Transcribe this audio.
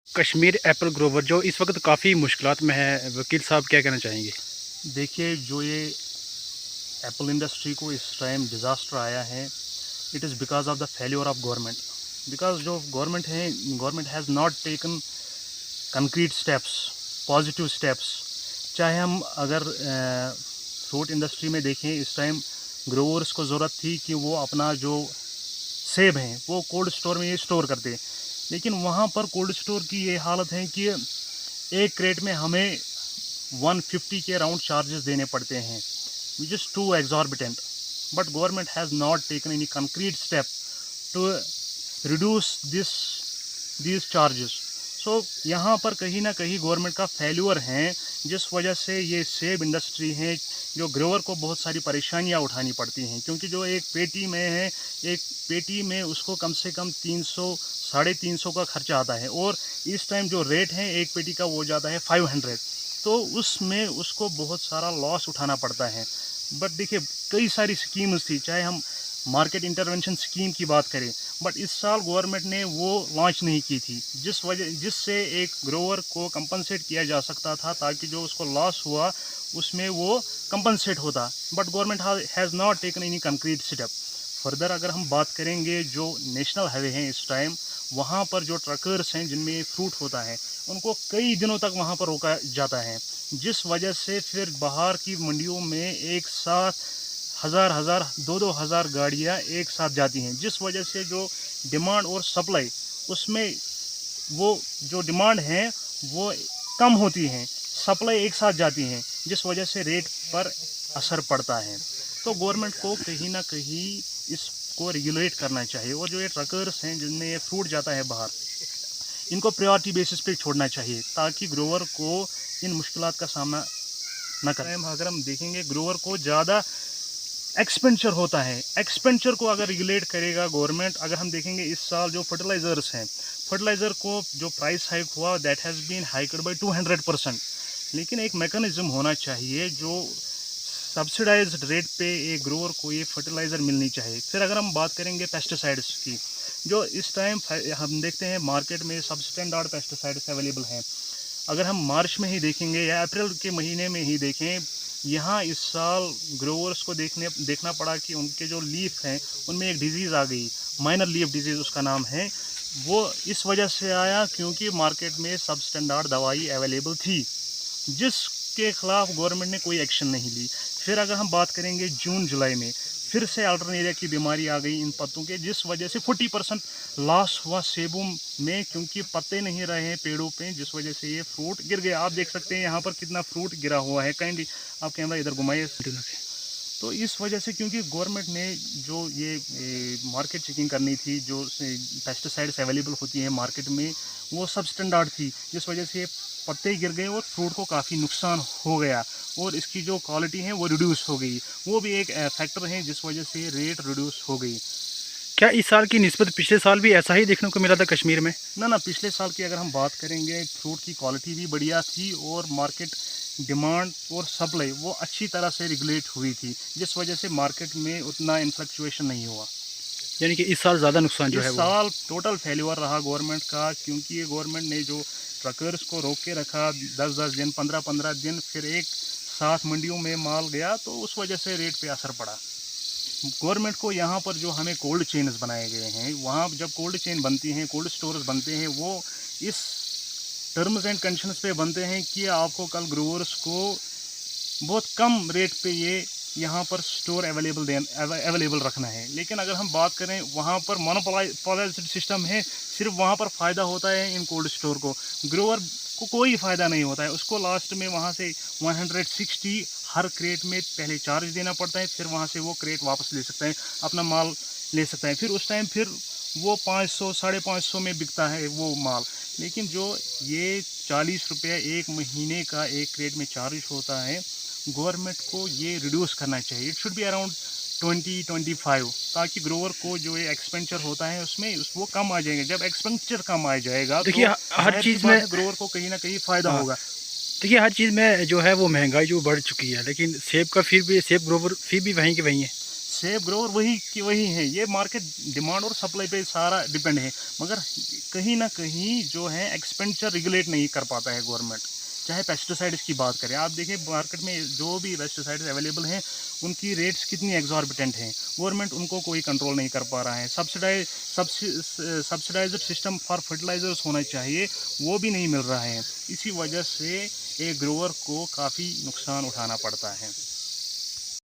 Kashmir Apple Grover जो इस वक्त काफ़ी मुश्किलात में है, वकील साहब क्या कहना चाहेंगे? देखिए, जो ये एप्पल इंडस्ट्री को इस टाइम डिज़ास्टर आया है, it is because of the failure of government. Because जो गवर्नमेंट है, government has not taken concrete steps, positive steps. चाहे हम अगर फ्रूट इंडस्ट्री में देखें, इस टाइम ग्रोवर्स को ज़रूरत थी कि वो अपना जो सेब हैं वो कोल्ड स्टोर में ये स्टोर करते, लेकिन वहाँ पर कोल्ड स्टोर की ये हालत है कि एक क्रेट में हमें 150 के राउंड चार्जेस देने पड़ते हैं, which is too exorbitant. But government has not taken any concrete step to reduce this charges. So यहाँ पर कहीं ना कहीं गवर्नमेंट का फेल्यूर है, जिस वजह से ये सेब इंडस्ट्री है जो ग्रोवर को बहुत सारी परेशानियाँ उठानी पड़ती हैं, क्योंकि जो एक पेटी में है, एक पेटी में उसको कम से कम 300 350 का खर्चा आता है, और इस टाइम जो रेट है एक पेटी का वो जाता है 500। तो उसमें उसको बहुत सारा लॉस उठाना पड़ता है। बट देखिए, कई सारी स्कीम्स थी, चाहे हम मार्केट इंटरवेंशन स्कीम की बात करें, बट इस साल गवर्नमेंट ने वो लॉन्च नहीं की थी, जिससे एक ग्रोवर को कंपनसेट किया जा सकता था, ताकि जो उसको लॉस हुआ उसमें वो कंपनसेट होता। But government has not taken any concrete step further. अगर हम बात करेंगे, जो नेशनल हाईवे हैं इस टाइम, वहाँ पर जो ट्रकर्स हैं जिनमें फ्रूट होता है, उनको कई दिनों तक वहाँ पर रोका जाता है, जिस वजह से फिर बाहर की मंडियों में एक साथ हज़ार 2-2 हज़ार गाड़ियाँ एक साथ जाती हैं, जिस वजह से जो डिमांड और सप्लाई, उसमें वो जो डिमांड है वो कम होती हैं, सप्लाई एक साथ जाती हैं, जिस वजह से रेट पर असर पड़ता है। तो गवर्नमेंट को कहीं ना कहीं इसको रेगुलेट करना चाहिए, और जो ये ट्रकर्स हैं जिनमें ये फ्रूट जाता है बाहर, इनको प्रायोरिटी बेसिस पे छोड़ना चाहिए, ताकि ग्रोवर को इन मुश्किलात का सामना न करें। अगर हम देखेंगे, ग्रोवर को ज़्यादा एक्सपेंचर होता है, एक्सपेंचर को अगर रेगुलेट करेगा गवर्नमेंट। अगर हम देखेंगे इस साल जो फर्टिलाइज़र्स हैं, फर्टिलाइज़र को जो प्राइस हाइक हुआ, दैट हैज़ बीन हाइकड बाई 200%। लेकिन एक मेकनिज़म होना चाहिए, जो सब्सिडाइज्ड रेट पे एक ग्रोवर को ये फर्टिलाइज़र मिलनी चाहिए। फिर अगर हम बात करेंगे पेस्टिसाइड्स की, जो इस टाइम हम देखते हैं मार्केट में सब स्टैंडर्ड पेस्टिसाइड्स अवेलेबल हैं। अगर हम मार्च में ही देखेंगे या अप्रैल के महीने में ही देखें, यहाँ इस साल ग्रोवर्स को देखना पड़ा कि उनके जो लीफ हैं उनमें एक डिजीज़ आ गई, माइनर लीफ डिजीज़ उसका नाम है। वो इस वजह से आया क्योंकि मार्केट में सब स्टैंडर्ड दवाई अवेलेबल थी, जिसके ख़िलाफ़ गवर्नमेंट ने कोई एक्शन नहीं ली। फिर अगर हम बात करेंगे जून जुलाई में, फिर से अल्टरनेरिया की बीमारी आ गई इन पत्तों के, जिस वजह से 40% लॉस हुआ सेबों में, क्योंकि पत्ते नहीं रहे हैं पेड़ों पे, जिस वजह से ये फ्रूट गिर गया। आप देख सकते हैं यहाँ पर कितना फ्रूट गिरा हुआ है। काइंडली आप कैमरा इधर घुमाइए। तो इस वजह से, क्योंकि गवर्नमेंट ने जो ये मार्केट चेकिंग करनी थी, जो पेस्टिसाइड्स अवेलेबल होती हैं मार्केट में, वो सब स्टैंडर्ड थी, जिस वजह से पत्ते गिर गए और फ्रूट को काफ़ी नुकसान हो गया, और इसकी जो क्वालिटी है वो रिड्यूस हो गई। वो भी एक फैक्टर है जिस वजह से रेट रिड्यूस हो गई। क्या इस साल की निस्बत पिछले साल भी ऐसा ही देखने को मिला था कश्मीर में? ना, पिछले साल की अगर हम बात करेंगे, फ्रूट की क्वालिटी भी बढ़िया थी, और मार्केट डिमांड और सप्लाई वो अच्छी तरह से रेगुलेट हुई थी, जिस वजह से मार्केट में उतना इन्फ्लक्चुएशन नहीं हुआ। यानी कि इस साल ज़्यादा नुकसान जो है इस साल टोटल फेल्यूर रहा गवर्नमेंट का, क्योंकि ये गवर्नमेंट ने जो ट्रकर्स को रोक के रखा 10-10 दिन, 15-15 दिन, फिर एक साथ मंडियों में माल गया, तो उस वजह से रेट पे असर पड़ा। गवर्नमेंट को यहाँ पर जो हमें कोल्ड चेन्स बनाए गए हैं, वहाँ जब कोल्ड चेन बनती हैं, कोल्ड स्टोर्स बनते हैं, वो इस टर्म्स एंड कंडीशंस पे बनते हैं कि आपको कल ग्रोवर्स को बहुत कम रेट पे ये यहाँ पर स्टोर अवेलेबल रखना है। लेकिन अगर हम बात करें, वहाँ पर मोनोपोलाइज्ड सिस्टम है, सिर्फ वहाँ पर फ़ायदा होता है इन कोल्ड स्टोर को, ग्रोवर को कोई फ़ायदा नहीं होता है। उसको लास्ट में वहाँ से 160 हर क्रेट में पहले चार्ज देना पड़ता है, फिर वहाँ से वो क्रेट वापस ले सकता है, अपना माल ले सकता है। फिर उस टाइम फिर वो 500 550 में बिकता है वो माल। लेकिन जो ये 40 रुपये एक महीने का एक क्रेट में चार्ज होता है, गवर्नमेंट को ये रिड्यूस करना चाहिए। इट शुड बी अराउंड 20-25, ताकि ग्रोवर को जो ये एक्सपेंचर होता है उसमें वो कम आ जाएंगे। जब एक्सपेंचर कम आ जाएगा, देखिए, तो हर चीज़ में ग्रोवर को कहीं ना कहीं फ़ायदा होगा। देखिए, हर चीज़ में जो है वो महंगाई जो बढ़ चुकी है, लेकिन सेब का फिर भी, सेब ग्रोवर फिर भी वहीं के वहीं है। सेफ ग्रोवर वही की वही है, ये मार्केट डिमांड और सप्लाई पे सारा डिपेंड है, मगर कहीं ना कहीं जो है एक्सपेंडिचर रेगुलेट नहीं कर पाता है गवर्नमेंट। चाहे पेस्टिसाइड्स की बात करें, आप देखिए मार्केट में जो भी पेस्टिसाइड्स अवेलेबल हैं उनकी रेट्स कितनी एग्जॉर्बिटेंट हैं, गवर्नमेंट उनको कोई कंट्रोल नहीं कर पा रहा है। सब्सिडाइज्ड सिस्टम फॉर फर्टिलाइजर्स होना चाहिए, वो भी नहीं मिल रहा है। इसी वजह से एक ग्रोवर को काफ़ी नुकसान उठाना पड़ता है।